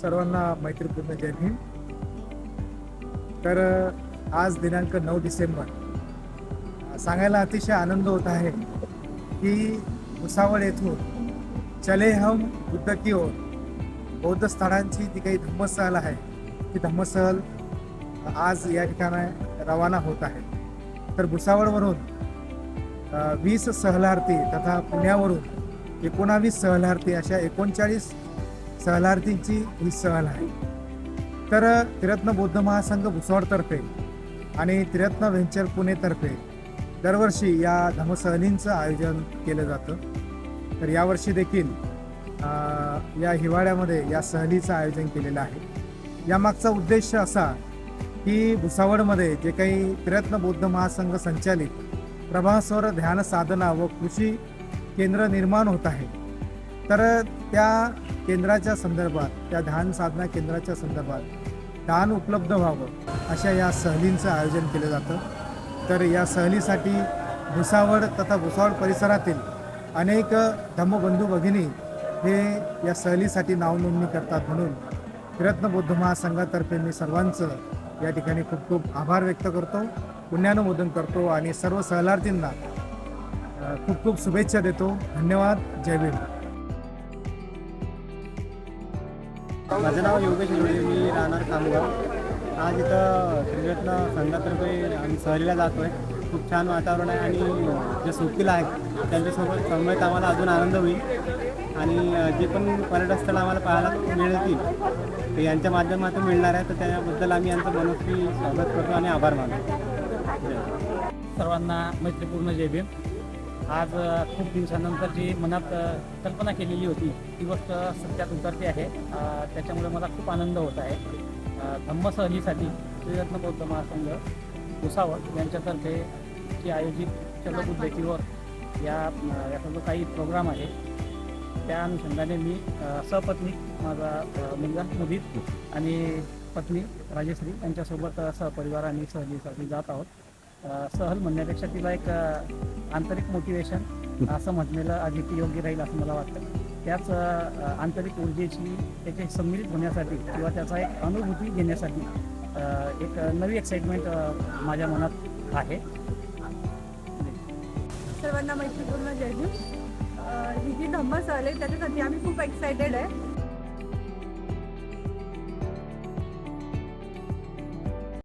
सर्वांना मैत्रीपूर्ण जय भीम. तर आज दिनांक 9 डिसेंबर सांगायला अतिशय आनंद होत आहे की भुसावळ येथून चले हम बुद्ध की ओर बौद्ध स्थळांची जी काही धम्मसहल आहे ती धम्मसहल आज या ठिकाणी रवाना होत आहे. तर भुसावळवरून 20 सहलार्थी तथा पुण्यावरून 19 सहलार्थी अशा 39 सहलार्थींची ही सहल आहे. तर त्रिरत्न बौद्ध महासंघ भुसावळतर्फे आणि त्रिरत्न व्हेंचर पुणेतर्फे दरवर्षी या धम्मसहलींचं आयोजन केलं जातं. तर यावर्षी देखील या हिवाळ्यामध्ये या सहलीचं आयोजन केलेलं आहे. यामागचा उद्देश असा की भुसावळमध्ये जे काही त्रिरत्न बौद्ध महासंघ संचालित प्रभास्वर ध्यान साधना व कृषी केंद्र निर्माण होत आहे, तर त्या केंद्राच्या संदर्भात, त्या ध्यान साधना केंद्राच्या संदर्भात दान उपलब्ध व्हावं अशा या सहलींचं आयोजन केलं जातं. तर या सहलीसाठी भुसावळ तथा भुसावळ परिसरातील अनेक धम्मबंधू भगिनी हे या सहलीसाठी नावनोंदणी करतात. म्हणून त्रिरत्न बौद्ध महासंघातर्फे मी सर्वांचं या ठिकाणी खूप खूप आभार व्यक्त करतो, पुण्यानुमोदन करतो आणि सर्व सहलार्थींना खूप खूप शुभेच्छा देतो. धन्यवाद. जय भीम. माझं नाव योगेश लोढे, मी राहणार खामगाव. आज इथं त्रिरत्न संघातर्फे आम्ही सहलीला जातो आहे. खूप छान वातावरण आहे आणि जे सुट्टीला आहेत त्यांच्यासोबत समवेत आम्हाला अजून आनंद होईल आणि जे पण पर्यटनस्थळ आम्हाला पाहायला मिळतील ते यांच्या माध्यमातून मिळणार आहे. तर त्याबद्दल आम्ही यांचं मनस्वी स्वागत करतो आणि आभार मानतो. सर्वांना मैत्रीपूर्ण जय भीम. आज खूप दिवसानंतर जी मनात कल्पना केलेली होती ती गोष्ट सत्यात उतरते आहे. त्याच्यामुळे मला खूप आनंद होत आहे. धम्मसहलीसाठी त्रिरत्न बौद्ध महासंघ भुसावळ यांच्यातर्फे जी आयोजित चलो बुद्धकीवर या सर्व काही प्रोग्राम आहे त्या अनुषंगाने मी सहपत्नी माझा मुलगा मुदीत आणि पत्नी राजेश्री यांच्यासोबत सहपरिवार आणि सहलीसाठी जात आहोत. सहल म्हणण्यापेक्षा तिला एक आंतरिक मोटिवेशन असं म्हटलेलं अधिक योग्य राहील असं मला वाटतं. त्याच आंतरिक ऊर्जेची त्याचे सम्मिलित होण्यासाठी किंवा त्याचा एक अनुभूती घेण्यासाठी एक नवी एक्साइटमेंट माझ्या मनात आहे. सर्वांना मैत्रीपूर्ण जय भीम. ही जी धम्मसहल आहे त्याच्यासाठी आम्ही खूप एक्सायटेड आहे.